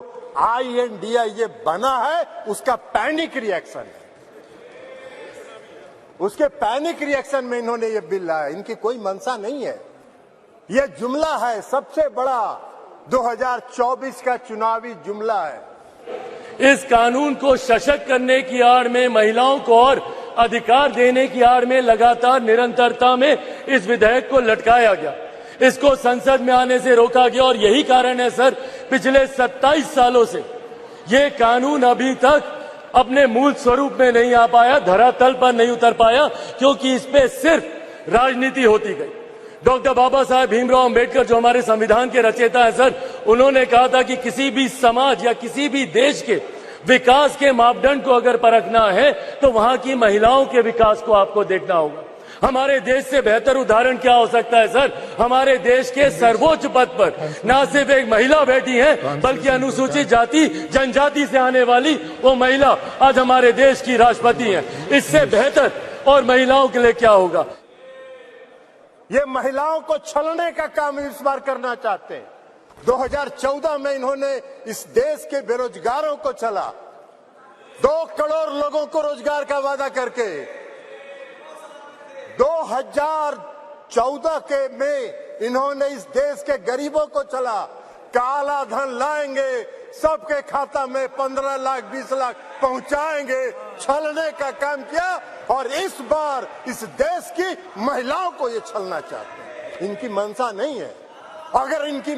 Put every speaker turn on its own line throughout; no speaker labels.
INDI ये बना है उसका पैनिक रिएक्शन है। उसके पैनिक रिएक्शन में इन्होंने ये बिल लाया। इनकी कोई मंशा नहीं है। ये जुमला है, सबसे बड़ा 2024 का चुनावी जुमला है।
इस कानून को सशक्त करने की आड़ में, महिलाओं को और अधिकार देने की आड़ में लगातार निरंतरता में इस विधेयक को लटकाया गया। इसको संसद में आने से रोका गया और यही कारण है सर, पिछले 27 सालों से ये कानून अभी तक अपने मूल स्वरूप में नहीं आ पाया, धरातल पर नहीं उतर पाया, क्योंकि इस पे सिर्फ राजनीति होती गई। डॉक्टर बाबा साहेब भीमराव अंबेडकर जो हमारे संविधान के रचयिता हैं सर, उन्होंने कहा था कि किसी भी समाज या किसी भी देश के विकास के मापदंड को अगर परखना है तो वहां की महिलाओं के विकास को आपको देखना होगा। हमारे देश से बेहतर उदाहरण क्या हो सकता है सर? हमारे देश के सर्वोच्च पद पर न सिर्फ एक महिला बैठी है, बल्कि अनुसूचित जाति जनजाति से आने वाली वो महिला आज हमारे देश की राष्ट्रपति है। इससे बेहतर और महिलाओं के लिए क्या होगा?
ये महिलाओं को छलने का काम इस बार करना चाहते हैं। 2014 में इन्होंने इस देश के बेरोजगारों को छला, 2 करोड़ लोगों को रोजगार का वादा करके 2014 के में इन्होंने इस देश के गरीबों को छला, काला धन लाएंगे, सबके खाता में 15 लाख 20 लाख पहुंचाएंगे, छलने का काम किया। और इस बार इस देश की महिलाओं को ये छलना चाहते हैं। इनकी मंशा नहीं है। अगर इनकी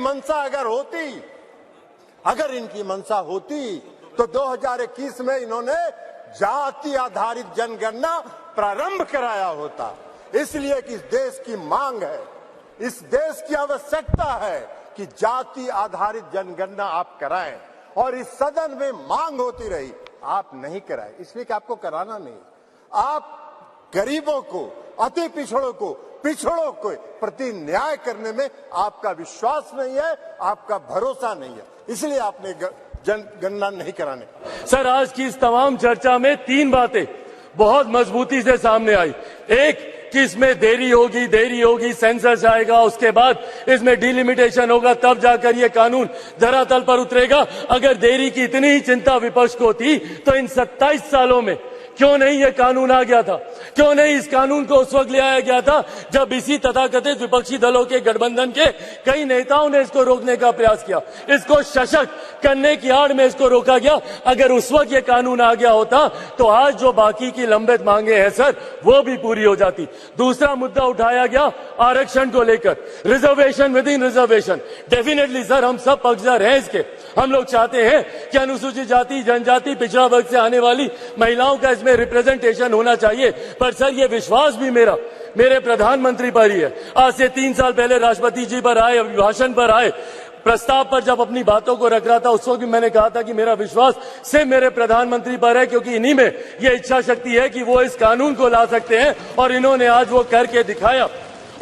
मंशा होती तो 2021 में इन्होंने जाति आधारित जनगणना प्रारंभ कराया होता। इसलिए कि इस देश की मांग है, इस देश की आवश्यकता है कि जाति आधारित जनगणना आप कराएं। और इस सदन में मांग होती रही, आप नहीं कराए, इसलिए कि आपको कराना नहीं। आप गरीबों को, अति पिछड़ों को प्रति न्याय करने में आपका विश्वास नहीं है, आपका भरोसा नहीं है, इसलिए आपने जनगणना नहीं कराने।
सर, आज की इस तमाम चर्चा में 3 बातें बहुत मजबूती से सामने आई। एक कि इसमें देरी होगी, सेंसस आएगा, उसके बाद इसमें डिलिमिटेशन होगा, तब जाकर ये कानून धरातल पर उतरेगा। अगर देरी की इतनी ही चिंता विपक्ष को थी तो इन 27 सालों में क्यों नहीं ये कानून आ गया था? क्यों नहीं इस कानून को उस वक्त ले आया गया था जब इसी तथाकथित विपक्षी दलों के गठबंधन के कई नेताओं ने इसको रोकने का प्रयास किया, इसको सशक्त करने की आड़ में इसको रोका गया। अगर उस वक्त ये कानून आ गया होता तो आज जो बाकी की लंबित मांगे हैं सर, वो भी पूरी हो जाती। दूसरा मुद्दा उठाया गया आरक्षण को लेकर, reservation with in reservation. Definitely sir, हम सब पक्षधर हैं इसके। हम लोग चाहते हैं कि अनुसूचित जाति जनजाति पिछड़ा वर्ग से आने वाली महिलाओं का इसमें रिप्रेजेंटेशन होना चाहिए। पर सर, ये विश्वास भी मेरे प्रधानमंत्री पर ही है। आज से 3 साल पहले राष्ट्रपति जी पर आए, अभिभाषण पर आए, प्रस्ताव पर जब अपनी बातों को रख रहा था, उस वक्त भी मैंने कहा था कि मेरा विश्वास सिर्फ मेरे प्रधानमंत्री पर है, क्योंकि इन्हीं में यह इच्छा शक्ति है कि वो इस कानून को ला सकते हैं और इन्होंने आज वो करके दिखाया।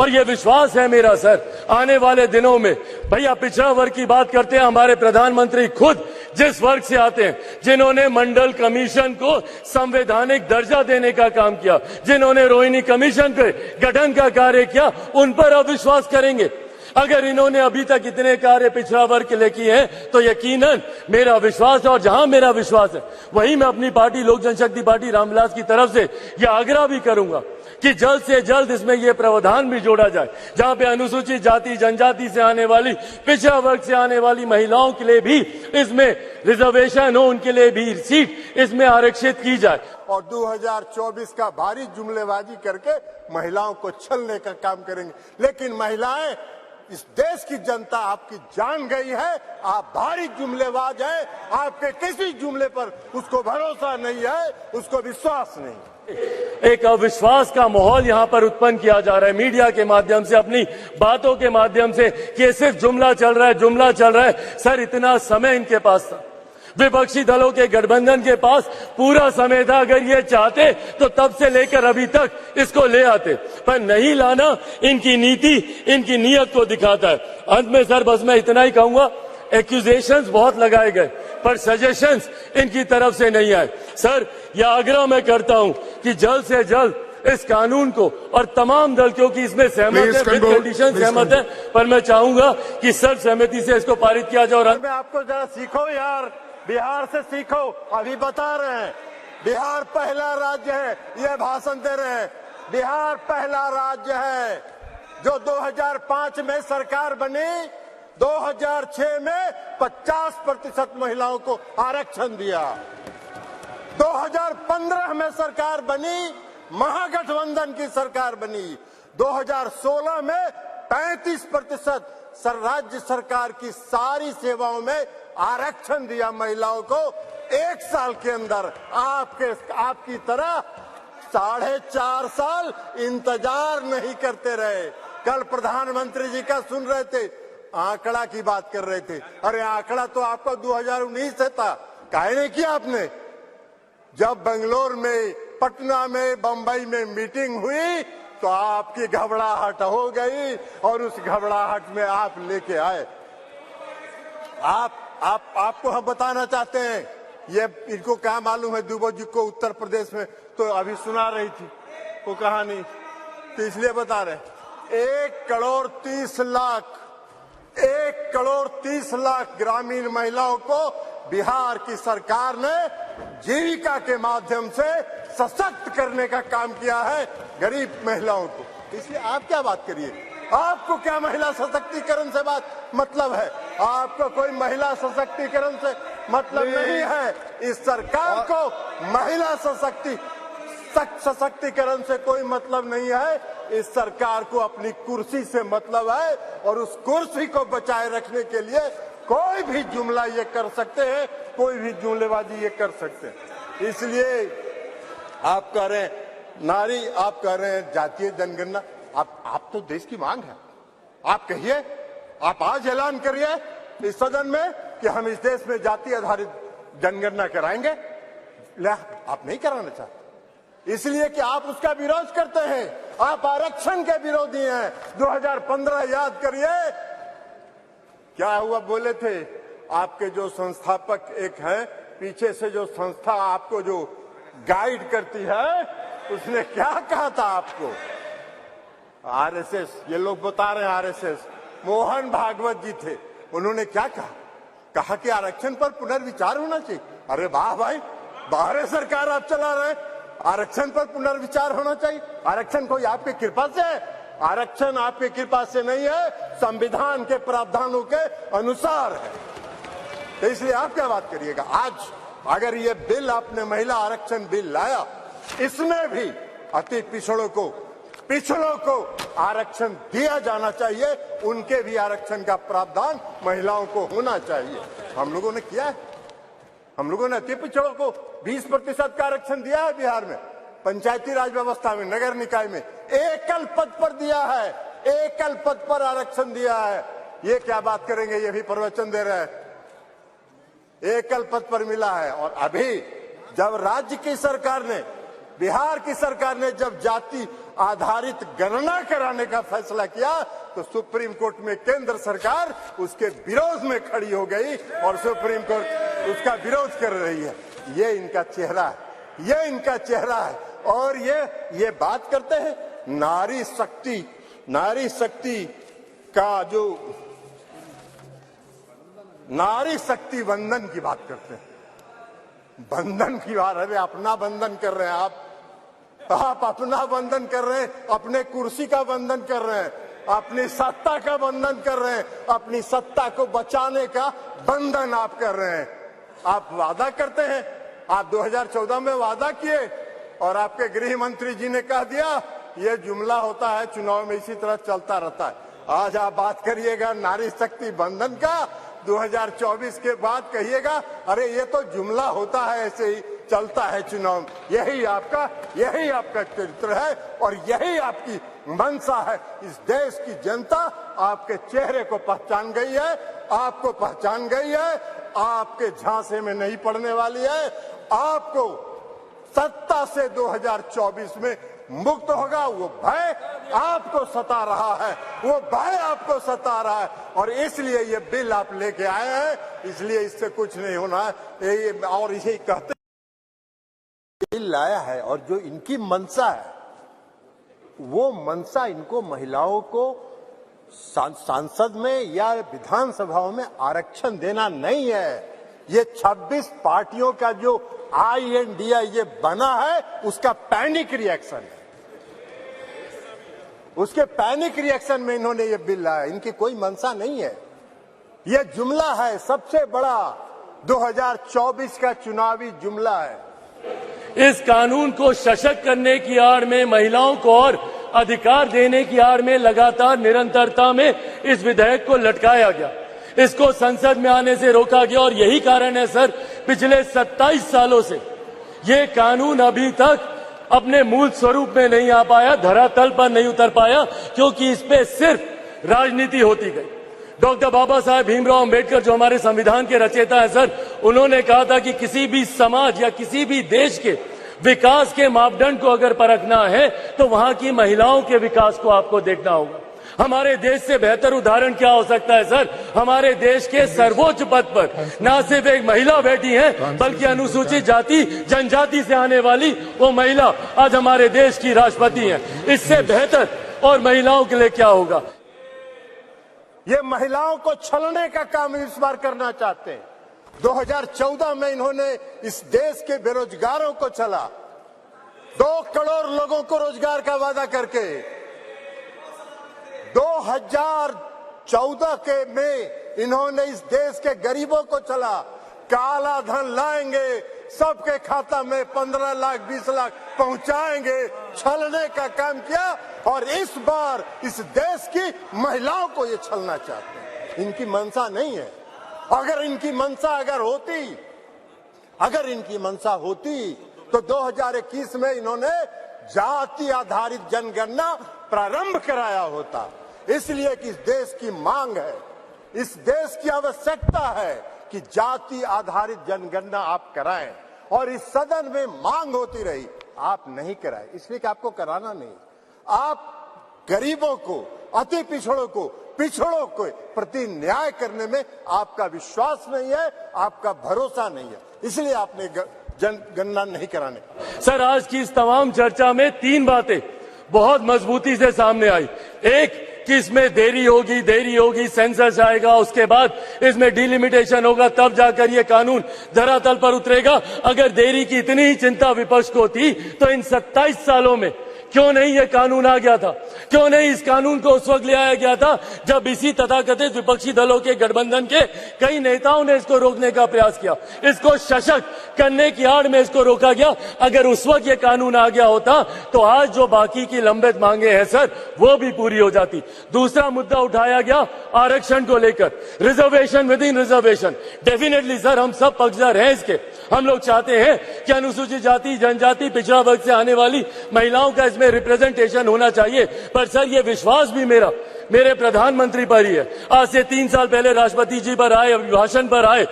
और ये विश्वास है मेरा सर, आने वाले दिनों में, भैया पिछड़ा वर्ग की बात करते हैं, हमारे प्रधानमंत्री खुद जिस वर्ग से आते हैं, जिन्होंने मंडल कमीशन को संवैधानिक दर्जा देने का काम किया, जिन्होंने रोहिणी कमीशन के गठन का कार्य किया, उन पर अविश्वास करेंगे? अगर इन्होंने अभी तक इतने कार्य पिछड़ा वर्ग के लिए किए हैं तो यकीनन मेरा विश्वास है, और जहां मेरा विश्वास है वहीं मैं अपनी पार्टी लोक जनशक्ति पार्टी रामविलास की तरफ से यह आग्रह भी करूंगा कि जल्द से जल्द इसमें यह प्रावधान भी जोड़ा जाए, जहां पे अनुसूचित जाति जनजाति से आने वाली, पिछड़ा वर्ग से आने वाली महिलाओं के लिए भी इसमें रिजर्वेशन हो, उनके लिए भी सीट इसमें आरक्षित की जाए।
और 2024 का भारी जुमलेबाजी करके महिलाओं को छलने का काम करेंगे। लेकिन महिलाएं, इस देश की जनता आपकी जान गई है, आप भारी जुमलेबाज हैं, आपके किसी जुमले पर उसको भरोसा नहीं है, उसको विश्वास नहीं।
एक अविश्वास का माहौल यहाँ पर उत्पन्न किया जा रहा है मीडिया के माध्यम से, अपनी बातों के माध्यम से, कि सिर्फ जुमला चल रहा है। सर, इतना समय इनके पास था, विपक्षी दलों के गठबंधन के पास पूरा समय था। अगर ये चाहते तो तब से लेकर अभी तक इसको ले आते, पर नहीं लाना इनकी नीति, इनकी नीयत को दिखाता है। अंत में सर, बस मैं इतना ही कहूंगा, एक्यूजेशंस बहुत लगाए गए पर सजेशंस इनकी तरफ से नहीं आए। सर, यह आग्रह मैं करता हूं कि जल्द से जल्द इस कानून को, और तमाम दल क्योंकि इसमें सहमत है, विद कंडीशन सहमत है, पर मैं चाहूंगा कि सर्वसहमति से इसको पारित किया जाए। और
मैं आपको जरा सीखो यार, बिहार से सीखो। अभी बता रहे हैं बिहार पहला राज्य है, ये भाषण दे रहे हैं। बिहार पहला राज्य है जो 2005 में सरकार बनी, 2006 में 50% महिलाओं को आरक्षण दिया। 2015 में सरकार बनी, महागठबंधन की सरकार बनी। 2016 में 35% राज्य सरकार की सारी सेवाओं में आरक्षण दिया महिलाओं को। एक साल के अंदर आपकी तरह 4.5 साल इंतजार नहीं करते रहे। कल प्रधानमंत्री जी का सुन रहे थे, आंकड़ा की बात कर रहे थे। अरे आंकड़ा तो आपका 2019 से था, काहे नहीं किया आपने? जब बेंगलोर में, पटना में, बंबई में मीटिंग हुई तो आपकी घबराहट हो गई और उस घबराहट में आप लेके आए। आपको हम बताना चाहते हैं, ये इनको क्या मालूम है दुबे जी को उत्तर प्रदेश में तो अभी सुना रही थी वो कहानी, तो इसलिए बता रहे। 1,30,00,000 ग्रामीण महिलाओं को बिहार की सरकार ने जीविका के माध्यम से सशक्त करने का काम किया है, गरीब महिलाओं को। इसलिए आप क्या बात करिए, आपको क्या महिला सशक्तिकरण से बात मतलब है? आपको कोई महिला सशक्तिकरण से मतलब नहीं है। इस सरकार को महिला सशक्तिकरण से कोई मतलब नहीं है। इस सरकार को अपनी कुर्सी से मतलब है और उस कुर्सी को बचाए रखने के लिए कोई भी जुमला ये कर सकते हैं, कोई भी जुमलेबाजी ये कर सकते हैं। इसलिए आप कह रहे हैं नारी, आप कह रहे हैं जातीय जनगणना, आप तो देश की मांग है, आप कहिए, आप आज ऐलान करिए इस सदन में कि हम इस देश में जाति आधारित जनगणना कराएंगे। आप नहीं कराना चाहते इसलिए कि आप उसका विरोध करते हैं, आप आरक्षण के विरोधी हैं। 2015 याद करिए क्या हुआ, बोले थे आपके जो संस्थापक एक हैं, पीछे से जो संस्था आपको जो गाइड करती है, उसने क्या कहा था आपको? आरएसएस, ये लोग बता रहे हैं आरएसएस, मोहन भागवत जी थे, उन्होंने क्या कहा कि आरक्षण पर पुनर्विचार होना चाहिए। अरे वाह भाई, बाहर सरकार आप चला रहे, आरक्षण पर पुनर्विचार होना चाहिए। आरक्षण कोई आपकी कृपा से है? आरक्षण आपकी कृपा से नहीं है, संविधान के प्रावधानों के अनुसार है। तो इसलिए आप क्या बात करिएगा? आज अगर ये बिल, आपने महिला आरक्षण बिल लाया, इसमें भी अति पिछड़ों को आरक्षण दिया जाना चाहिए, उनके भी आरक्षण का प्रावधान महिलाओं को होना चाहिए। हम लोगों ने किया है, हम लोगों ने अति पिछड़ों को 20% का आरक्षण दिया है बिहार में, पंचायती राज व्यवस्था में, नगर निकाय में एकल पद पर दिया है, एकल पद पर आरक्षण दिया है। ये क्या बात करेंगे, ये भी प्रवचन दे रहे हैं, एकल पद पर मिला है। और अभी जब राज्य की सरकार ने, बिहार की सरकार ने जब जाति आधारित गणना कराने का फैसला किया तो सुप्रीम कोर्ट में केंद्र सरकार उसके विरोध में खड़ी हो गई और सुप्रीम कोर्ट उसका विरोध कर रही है। ये इनका चेहरा है, ये इनका चेहरा है। और ये बात करते हैं नारी शक्ति का जो नारी शक्ति बंधन की बात करते हैं, बंधन की बात है, अपना बंधन कर रहे हैं आप अपना बंधन कर रहे हैं, अपने कुर्सी का बंधन कर रहे हैं, अपनी सत्ता का बंधन कर रहे हैं, अपनी सत्ता को बचाने का बंधन आप कर रहे हैं। आप वादा करते हैं, आप 2014 में वादा किए और आपके गृह मंत्री जी ने कह दिया, ये जुमला होता है चुनाव में, इसी तरह चलता रहता है। आज आप बात करिएगा नारी शक्ति बंधन का, 2024 के बाद कहिएगा अरे ये तो जुमला होता है, ऐसे ही चलता है चुनाव। यही आपका चरित्र है और यही आपकी मंशा है। इस देश की जनता आपके चेहरे को पहचान गई है, आपको पहचान गई है, आपके झांसे में नहीं पड़ने वाली है। आपको सत्ता से 2024 में मुक्त होगा, वो भय आपको सता रहा है, वो भय आपको सता रहा है। और इसलिए ये बिल आप लेके आए हैं, इसलिए इससे कुछ नहीं होना है। और इसे कहते बिल लाया है और जो इनकी मंशा है वो मंशा इनको महिलाओं को सांसद में या विधानसभाओं में आरक्षण देना नहीं है। ये 26 पार्टियों का जो INDA ये बना है उसका पैनिक रिएक्शन है। उसके पैनिक रिएक्शन में इन्होंने ये बिल लाया। इनकी कोई मंशा नहीं है। ये जुमला है, सबसे बड़ा 2024 का चुनावी जुमला है।
इस कानून को सशक्त करने की आड़ में, महिलाओं को और अधिकार देने की आड़ में लगातार निरंतरता में इस विधेयक को लटकाया गया। इसको संसद में आने से रोका गया और यही कारण है सर, पिछले 27 सालों से ये कानून अभी तक अपने मूल स्वरूप में नहीं आ पाया, धरातल पर नहीं उतर पाया, क्योंकि इस पे सिर्फ राजनीति होती गई। डॉक्टर बाबा साहेब भीमराव अंबेडकर जो हमारे संविधान के रचयिता हैं सर, उन्होंने कहा था कि किसी भी समाज या किसी भी देश के विकास के मापदंड को अगर परखना है तो वहां की महिलाओं के विकास को आपको देखना होगा। हमारे देश से बेहतर उदाहरण क्या हो सकता है सर? हमारे देश के सर्वोच्च पद पर न सिर्फ एक महिला बैठी है, बल्कि अनुसूचित जाति जनजाति से आने वाली वो महिला आज हमारे देश की राष्ट्रपति है। इससे बेहतर और महिलाओं के लिए क्या होगा?
ये महिलाओं को छलने का काम इस बार करना चाहते हैं। 2014 में इन्होंने इस देश के बेरोजगारों को छला, 2 करोड़ लोगों को रोजगार का वादा करके। 2014 के में इन्होंने इस देश के गरीबों को छला, काला धन लाएंगे, सबके खाता में 15 लाख 20 लाख पहुंचाएंगे, छलने का काम किया। और इस बार इस देश की महिलाओं को ये छलना चाहते हैं। इनकी मंशा नहीं है। अगर इनकी मंशा होती तो 2021 में इन्होंने जाति आधारित जनगणना प्रारंभ कराया होता। इसलिए कि इस देश की मांग है, इस देश की आवश्यकता है कि जाति आधारित जनगणना आप कराएं। और इस सदन में मांग होती रही, आप नहीं कराए, इसलिए कि आपको कराना नहीं। आप गरीबों को, अति पिछड़ों को प्रति न्याय करने में आपका विश्वास नहीं है, आपका भरोसा नहीं है, इसलिए आपने जनगणना नहीं कराने।
सर, आज की इस तमाम चर्चा में 3 बातें बहुत मजबूती से सामने आई। एक कि इसमें देरी होगी, सेंसस आएगा, उसके बाद इसमें डिलिमिटेशन होगा, तब जाकर ये कानून धरातल पर उतरेगा। अगर देरी की इतनी ही चिंता विपक्ष को थी तो इन 27 सालों में क्यों नहीं ये कानून आ गया था? क्यों नहीं इस कानून को उस वक्त ले आया गया था जब इसी तथाकथित विपक्षी दलों के गठबंधन के कई नेताओं ने इसको रोकने का प्रयास किया, इसको सशक्त करने की आड़ में इसको रोका गया। अगर उस वक्त ये कानून आ गया होता तो आज जो बाकी की लंबित मांगे हैं सर, वो भी पूरी हो जाती। दूसरा मुद्दा उठाया गया आरक्षण को लेकर, reservation with in reservation. Definitely sir, हम सब पक्षधर हैं इसके। हम लोग चाहते हैं कि अनुसूचित जाति, जनजाति, पिछड़ा वर्ग से आने वाली महिलाओं का में रिप्रेजेंटेशन होना चाहिए। पर सर, ये विश्वास भी मेरे प्रधानमंत्री पर ही है। आज से 3 साल पहले राष्ट्रपति जी पर आए, अभिभाषण पर आए,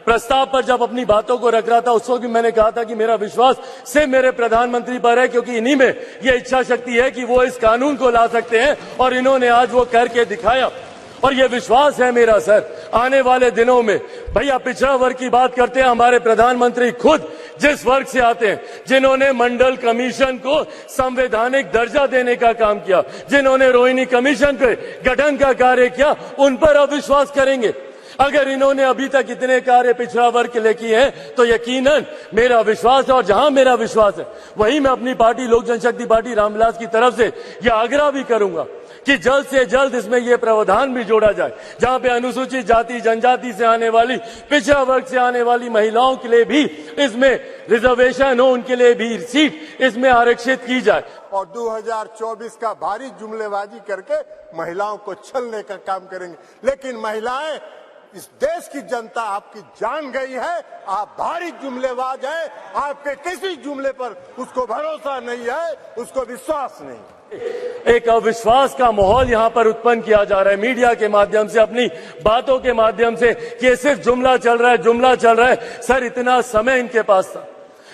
प्रस्ताव पर जब अपनी बातों को रख रहा था, उस वक्त भी मैंने कहा था कि मेरा विश्वास सिर्फ मेरे प्रधानमंत्री पर है, क्योंकि इन्हीं में ये इच्छा शक्ति है कि वो इस कानून को ला सकते हैं, और इन्होंने आज वो करके दिखाया। और ये विश्वास है मेरा सर, आने वाले दिनों में, भैया पिछड़ा वर्ग की बात करते हैं, हमारे प्रधानमंत्री खुद जिस वर्ग से आते हैं, जिन्होंने मंडल कमीशन को संवैधानिक दर्जा देने का काम किया, जिन्होंने रोहिणी कमीशन पे गठन का कार्य किया, उन पर अविश्वास करेंगे? अगर इन्होंने अभी तक इतने कार्य पिछड़ा वर्ग के लिए किए हैं तो यकीनन मेरा विश्वास है, और जहां मेरा विश्वास है वहीं मैं अपनी पार्टी लोक जनशक्ति पार्टी रामविलास की तरफ से यह आग्रह भी करूंगा कि जल्द से जल्द इसमें यह प्रावधान भी जोड़ा जाए, जहां पे अनुसूचित जाति जनजाति से आने वाली, पिछड़ा वर्ग से आने वाली महिलाओं के लिए भी इसमें रिजर्वेशन हो, उनके लिए भी सीट इसमें आरक्षित की जाए।
और 2024 का भारी जुमलेबाजी करके महिलाओं को छलने का काम करेंगे। लेकिन महिलाएं, इस देश की जनता आपकी जान गई है, आप भारी जुमलेबाज हैं, आपके किसी जुमले पर उसको भरोसा नहीं है, उसको विश्वास नहीं।
एक अविश्वास का माहौल यहां पर उत्पन्न किया जा रहा है मीडिया के माध्यम से, अपनी बातों के माध्यम से, कि सिर्फ जुमला चल रहा है। सर, इतना समय इनके पास था,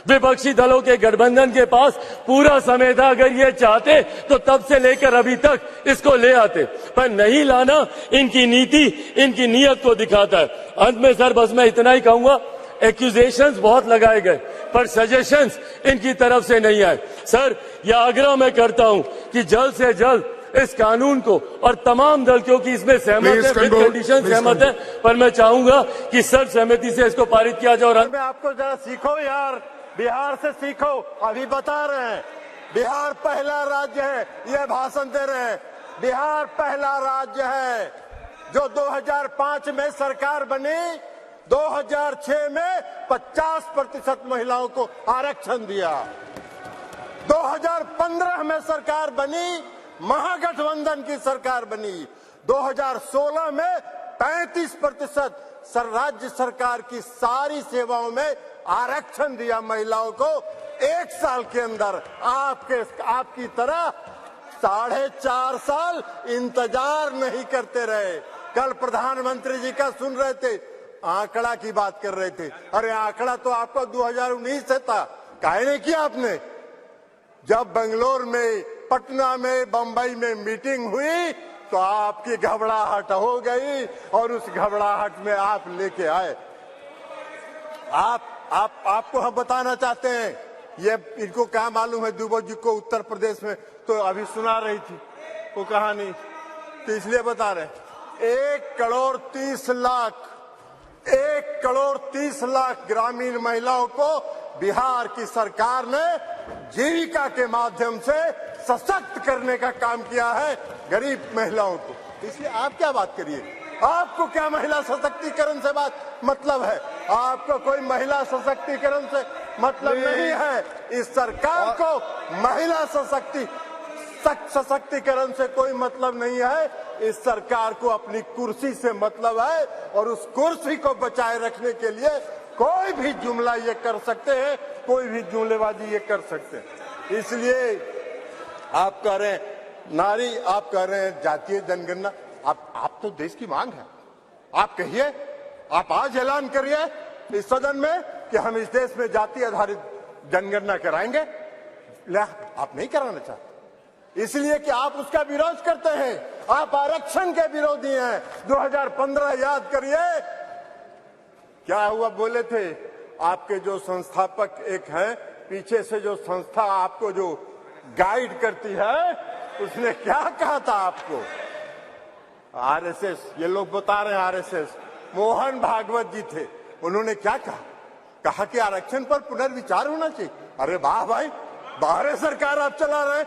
विपक्षी दलों के गठबंधन के पास पूरा समय था। अगर ये चाहते तो तब से लेकर अभी तक इसको ले आते, पर नहीं लाना इनकी नीति, इनकी नीयत को दिखाता है। अंत में सर, बस मैं इतना ही कहूंगा, एक्यूजेशंस बहुत लगाए गए पर सजेशंस इनकी तरफ से नहीं आए। सर, यह आग्रह मैं करता हूं कि जल्द से जल्द इस कानून को, और तमाम दल क्योंकि इसमें सहमत है, विद कंडीशन सहमत है, पर मैं चाहूंगा कि सर्वसहमति से इसको पारित किया जाए। और
मैं आपको जरा सीखो यार, बिहार से सीखो। अभी बता रहे हैं बिहार पहला राज्य है, ये भाषण दे रहे हैं। बिहार पहला राज्य है जो 2005 में सरकार बनी, 2006 में 50% महिलाओं को आरक्षण दिया। 2015 में सरकार बनी, महागठबंधन की सरकार बनी। 2016 में 35% राज्य सरकार की सारी सेवाओं में आरक्षण दिया महिलाओं को। एक साल के अंदर आपकी तरह 4.5 साल इंतजार नहीं करते रहे। कल प्रधानमंत्री जी का सुन रहे थे, आंकड़ा की बात कर रहे थे। अरे आंकड़ा तो आपका 2019 से था, काहे नहीं किया आपने? जब बेंगलोर में, पटना में, बंबई में मीटिंग हुई तो आपकी घबराहट हो गई और उस घबराहट में आप लेके आए। आपको हम बताना चाहते हैं, ये इनको क्या मालूम है दुबे जी को उत्तर प्रदेश में तो अभी सुना रही थी वो कहानी, तो इसलिए बता रहे। 1 करोड़ 30 लाख ग्रामीण महिलाओं को बिहार की सरकार ने जीविका के माध्यम से सशक्त करने का काम किया है, गरीब महिलाओं को। इसलिए आप क्या बात करिए, आपको क्या महिला सशक्तिकरण से बात मतलब है? आपको कोई महिला सशक्तिकरण से मतलब नहीं है। इस सरकार को महिला सशक्तिकरण से कोई मतलब नहीं है। इस सरकार को अपनी कुर्सी से मतलब है और उस कुर्सी को बचाए रखने के लिए कोई भी जुमला ये कर सकते हैं, कोई भी जुमलेबाजी ये कर सकते हैं। इसलिए आप कह रहे हैं नारी, आप कह रहे हैं जातीय जनगणना, आप तो देश की मांग है, आप कहिए, आप आज ऐलान करिए इस सदन में कि हम इस देश में जाति आधारित जनगणना कराएंगे। आप नहीं कराना चाहते इसलिए कि आप उसका विरोध करते हैं, आप आरक्षण के विरोधी हैं। 2015 याद करिए क्या हुआ, बोले थे आपके जो संस्थापक एक हैं, पीछे से जो संस्था आपको जो गाइड करती है, उसने क्या कहा था आपको? आरएसएस, ये लोग बता रहे हैं आरएसएस, मोहन भागवत जी थे, उन्होंने क्या कहा कि आरक्षण पर पुनर्विचार होना चाहिए। अरे वाह भाई, बाहर सरकार आप चला रहे हैं,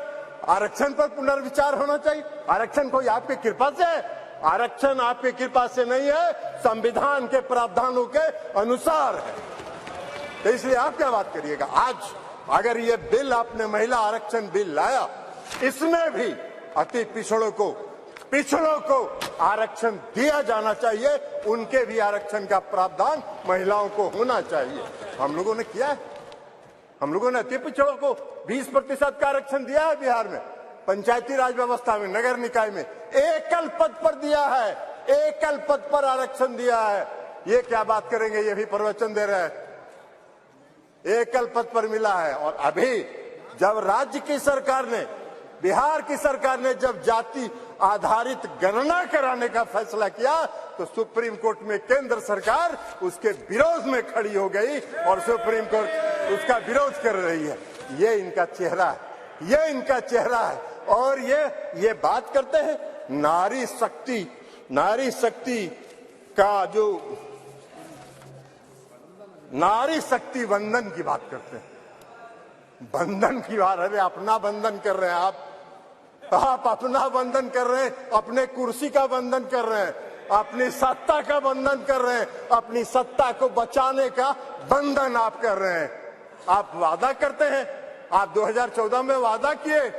आरक्षण पर पुनर्विचार होना चाहिए। आरक्षण कोई आपकी कृपा से है? आरक्षण आपकी कृपा से नहीं है, संविधान के प्रावधानों के अनुसार है। तो इसलिए आप क्या बात करिएगा? आज अगर ये बिल आपने महिला आरक्षण बिल लाया, इसमें भी अति पिछड़ों को आरक्षण दिया जाना चाहिए, उनके भी आरक्षण का प्रावधान महिलाओं को होना चाहिए। हम लोगों ने किया है, हम लोगों ने अति पिछड़ों को 20% का आरक्षण दिया है बिहार में, पंचायती राज व्यवस्था में, नगर निकाय में एकल पद पर दिया है, एकल पद पर आरक्षण दिया है। ये क्या बात करेंगे, ये भी प्रवचन दे रहे हैं, एकल पद पर मिला है। और अभी जब राज्य की सरकार ने, बिहार की सरकार ने जब जाति आधारित गणना कराने का फैसला किया तो सुप्रीम कोर्ट में केंद्र सरकार उसके विरोध में खड़ी हो गई और सुप्रीम कोर्ट उसका विरोध कर रही है। ये इनका चेहरा है, ये इनका चेहरा है। और ये बात करते हैं नारी शक्ति का जो नारी शक्ति बंधन की बात करते हैं, बंधन की बात। अरे अपना बंधन कर रहे हैं आप अपना बंधन कर रहे हैं, अपने कुर्सी का बंधन कर रहे हैं, अपनी सत्ता का बंधन कर रहे हैं, अपनी सत्ता को बचाने का बंधन आप कर रहे हैं। आप वादा करते हैं, आप 2014 में वादा किए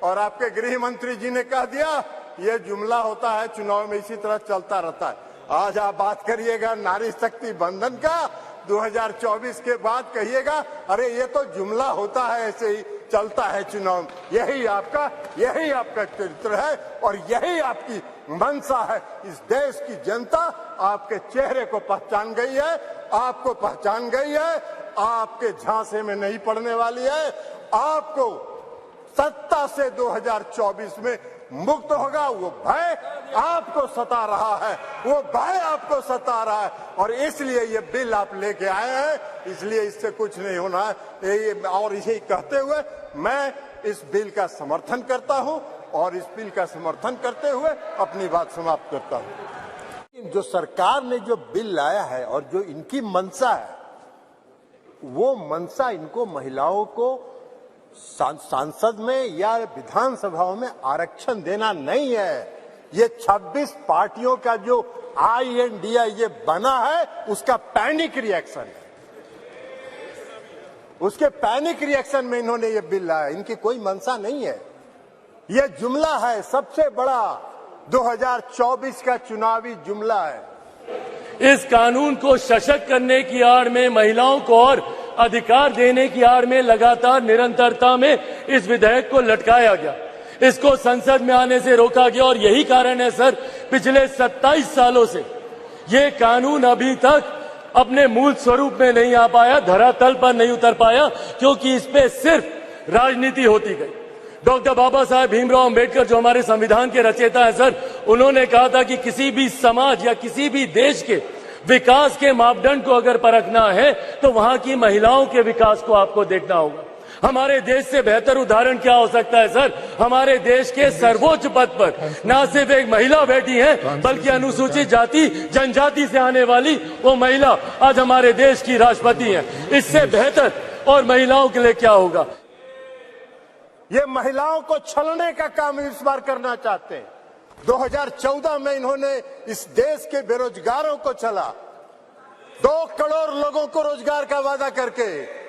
और आपके गृह मंत्री जी ने कह दिया ये जुमला होता है, चुनाव में इसी तरह चलता रहता है। आज आप बात करिएगा नारी शक्ति बंधन का, 2024 के बाद कहिएगा अरे ये तो जुमला होता है, ऐसे ही चलता है चुनाव। यही आपका चरित्र है और यही आपकी मंशा है। इस देश की जनता आपके चेहरे को पहचान गई है, आपको पहचान गई है, आपके झांसे में नहीं पड़ने वाली है। आपको सत्ता से 2024 में मुक्त होगा। वो भय आपको सता रहा है, वो भय आपको सता रहा है, और इसलिए ये बिल आप लेके आए हैं, इसलिए इससे कुछ नहीं होना है। और इसे कहते हुए मैं इस बिल का समर्थन करता हूं, और इस बिल का समर्थन करते हुए अपनी बात समाप्त करता हूं। जो सरकार ने जो बिल लाया है और जो इनकी मंशा है, वो मंशा इनको महिलाओं को सांसद में या विधानसभाओं में आरक्षण देना नहीं है। ये 26 पार्टियों का जो INDA ये बना है, उसका पैनिक रिएक्शन है। उसके पैनिक रिएक्शन में इन्होंने ये बिल लाया, इनकी कोई मंशा नहीं है। ये जुमला है, सबसे बड़ा 2024 का चुनावी जुमला है।
इस कानून को सशक्त करने की आड़ में, महिलाओं को और अधिकार देने की आड़ में लगातार निरंतरता में इस विधेयक को लटकाया गया, इसको संसद में आने से रोका गया। और यही कारण है सर, पिछले 27 सालों से ये कानून अभी तक अपने मूल स्वरूप में नहीं आ पाया, धरातल पर नहीं उतर पाया, क्योंकि इस पे सिर्फ राजनीति होती गई। डॉक्टर बाबा साहेब भीमराव अंबेडकर जो हमारे संविधान के रचयिता हैं सर, उन्होंने कहा था कि किसी भी समाज या किसी भी देश के विकास के मापदंड को अगर परखना है तो वहां की महिलाओं के विकास को आपको देखना होगा। हमारे देश से बेहतर उदाहरण क्या हो सकता है सर? हमारे देश के सर्वोच्च पद पर न सिर्फ एक महिला बैठी है, बल्कि अनुसूचित जाति जनजाति से आने वाली वो महिला आज हमारे देश की राष्ट्रपति है। इससे बेहतर और महिलाओं के लिए क्या होगा?
ये महिलाओं को छलने का काम इस बार करना चाहते हैं। 2014 में इन्होंने इस देश के बेरोजगारों को छला, 2 करोड़ लोगों को रोजगार का वादा करके।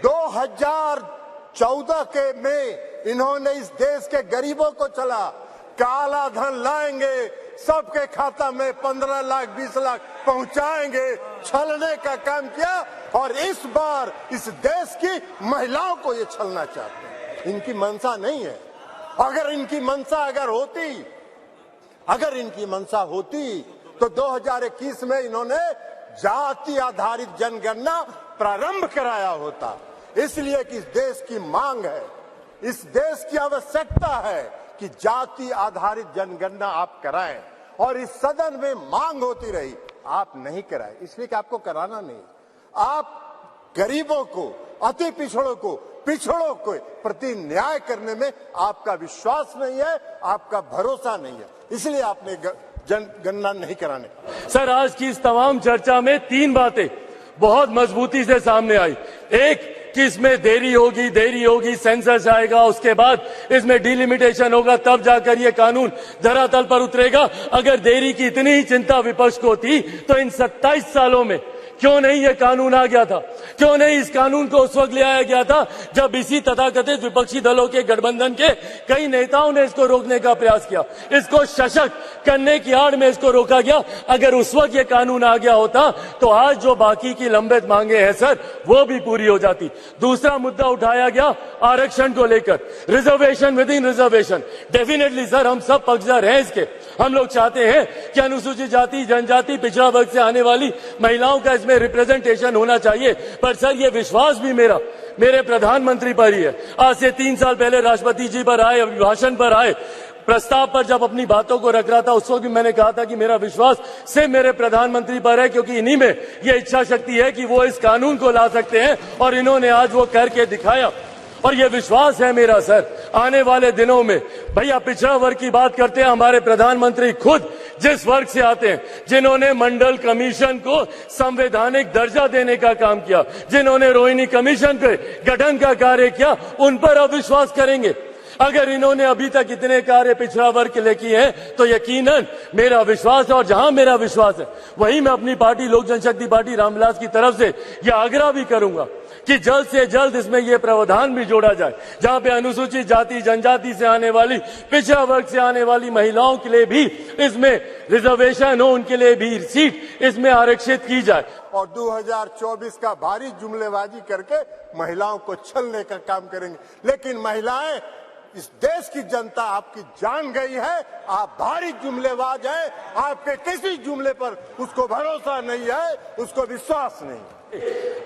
2014 के में इन्होंने इस देश के गरीबों को छला, काला धन लाएंगे, सबके खाता में 15 लाख 20 लाख पहुंचाएंगे, छलने का काम किया। और इस बार इस देश की महिलाओं को ये छलना चाहते हैं। इनकी मंशा नहीं है। अगर इनकी मंशा अगर इनकी मंशा होती तो 2021 में इन्होंने जाति आधारित जनगणना प्रारंभ कराया होता। इसलिए कि इस देश की मांग है, इस देश की आवश्यकता है कि जाति आधारित जनगणना आप कराएं, और इस सदन में मांग होती रही, आप नहीं कराए, इसलिए कि आपको कराना नहीं। आप गरीबों को, अति पिछड़ों को प्रति न्याय करने में आपका विश्वास नहीं है, आपका भरोसा नहीं है, इसलिए आपने जनगणना नहीं कराने।
सर, आज की इस तमाम चर्चा में 3 बातें बहुत मजबूती से सामने आई। एक कि इसमें देरी होगी, सेंसस आएगा, उसके बाद इसमें डिलिमिटेशन होगा, तब जाकर ये कानून धरातल पर उतरेगा। अगर देरी की इतनी ही चिंता विपक्ष को थी तो इन 27 सालों में क्यों नहीं ये कानून आ गया था? क्यों नहीं इस कानून को उस वक्त ले आया गया था जब इसी तथाकथित विपक्षी दलों के गठबंधन के कई नेताओं ने इसको रोकने का प्रयास किया, इसको सशक्त करने की आड़ में इसको रोका गया। अगर उस वक्त ये कानून आ गया होता तो आज जो बाकी की लंबित मांगे हैं सर, वो भी पूरी हो जाती। दूसरा मुद्दा उठाया गया आरक्षण को लेकर, reservation with in reservation. Definitely sir, हम सब पक्षधर हैं इसके। हम लोग चाहते हैं कि अनुसूचित जाति, जनजाति, पिछड़ा वर्ग से आने वाली महिलाओं का में रिप्रेजेंटेशन होना चाहिए। पर सर, ये विश्वास भी मेरे प्रधानमंत्री पर ही है। आज से 3 साल पहले राष्ट्रपति जी पर आए, अभिभाषण पर आए, प्रस्ताव पर जब अपनी बातों को रख रहा था, उस वक्त भी मैंने कहा था कि मेरा विश्वास सिर्फ मेरे प्रधानमंत्री पर है, क्योंकि इन्हीं में यह इच्छा शक्ति है कि वो इस कानून को ला सकते हैं, और इन्होंने आज वो करके दिखाया। और ये विश्वास है मेरा सर, आने वाले दिनों में, भैया पिछड़ा वर्ग की बात करते हैं, हमारे प्रधानमंत्री खुद जिस वर्ग से आते हैं, जिन्होंने मंडल कमीशन को संवैधानिक दर्जा देने का काम किया, जिन्होंने रोहिणी कमीशन पे गठन का कार्य किया, उन पर अविश्वास करेंगे? अगर इन्होंने अभी तक इतने कार्य पिछड़ा वर्ग के लिए किए हैं तो यकीनन मेरा विश्वास है, और जहां मेरा विश्वास है वहीं मैं अपनी पार्टी लोक जनशक्ति पार्टी रामविलास की तरफ से यह आग्रह भी करूंगा कि जल्द से जल्द इसमें यह प्रावधान भी जोड़ा जाए, जहां पे अनुसूचित जाति, जनजाति से आने वाली, पिछड़ा वर्ग से आने वाली महिलाओं के लिए भी इसमें रिजर्वेशन हो, उनके लिए भी सीट इसमें आरक्षित की जाए।
और 2024 का भारी जुमलेबाजी करके महिलाओं को छलने का काम करेंगे। लेकिन महिलाएं, इस देश की जनता आपकी जान गई है, आप भारी जुमलेबाज हैं, आपके किसी जुमले पर उसको भरोसा नहीं है, उसको विश्वास नहीं।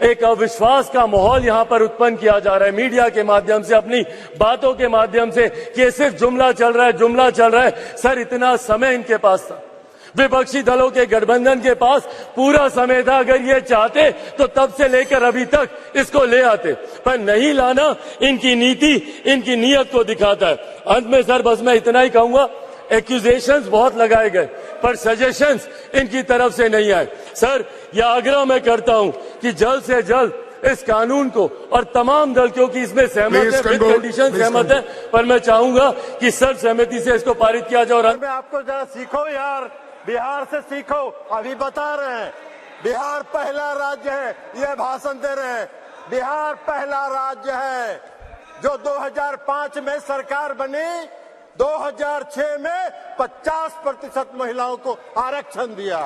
एक अविश्वास का माहौल यहां पर उत्पन्न किया जा रहा है मीडिया के माध्यम से, अपनी बातों के माध्यम से कि ये सिर्फ जुमला चल रहा है, जुमला चल रहा है। सर, इतना समय इनके पास था, विपक्षी दलों के गठबंधन के पास पूरा समय था। अगर ये चाहते तो तब से लेकर अभी तक इसको ले आते, पर नहीं लाना इनकी नीति, इनकी नीयत को दिखाता है। अंत में सर बस मैं इतना ही कहूंगा, एक्यूजेशंस बहुत लगाए गए पर सजेशंस इनकी तरफ से नहीं आए। सर, यह आग्रह मैं करता हूं कि जल्द से जल्द इस कानून को, और तमाम दल क्योंकि इसमें सहमत है, विद कंडीशन सहमत है, पर मैं चाहूंगा कि सर्वसहमति से इसको पारित किया जाए। और
मैं आपको जरा सीखो यार, बिहार से सीखो। अभी बता रहे हैं बिहार पहला राज्य है, ये भाषण दे रहे हैं। बिहार पहला राज्य है जो 2005 में सरकार बनी, 2006 में 50% महिलाओं को आरक्षण दिया।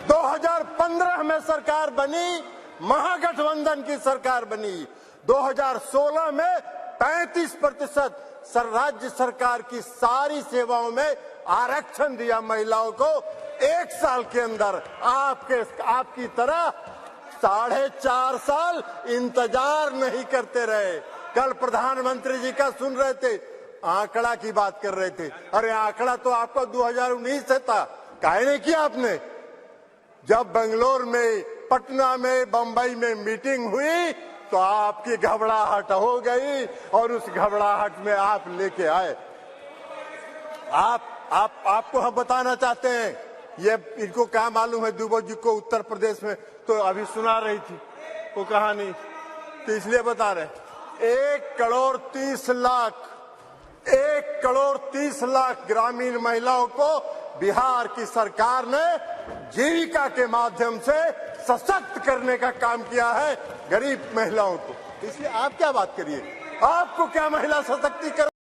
2015 में सरकार बनी, महागठबंधन की सरकार बनी। 2016 में 35% राज्य सरकार की सारी सेवाओं में आरक्षण दिया महिलाओं को। 1 साल के अंदर आपकी तरह 4.5 साल इंतजार नहीं करते रहे। कल प्रधानमंत्री जी का सुन रहे थे, आंकड़ा की बात कर रहे थे। अरे आंकड़ा तो आपका 2019 से था, काहे नहीं किया आपने? जब बेंगलोर में, पटना में, बंबई में मीटिंग हुई तो आपकी घबराहट हो गई और उस घबराहट में आप लेके आए। आपको हम बताना चाहते हैं, ये इनको क्या मालूम है दुबे जी को उत्तर प्रदेश में तो अभी सुना रही थी वो कहानी, तो इसलिए बता रहे 1 करोड़ 30 लाख ग्रामीण महिलाओं को बिहार की सरकार ने जीविका के माध्यम से सशक्त करने का काम किया है, गरीब महिलाओं को। इसलिए आप क्या बात करिए, आपको क्या महिला सशक्तिकरण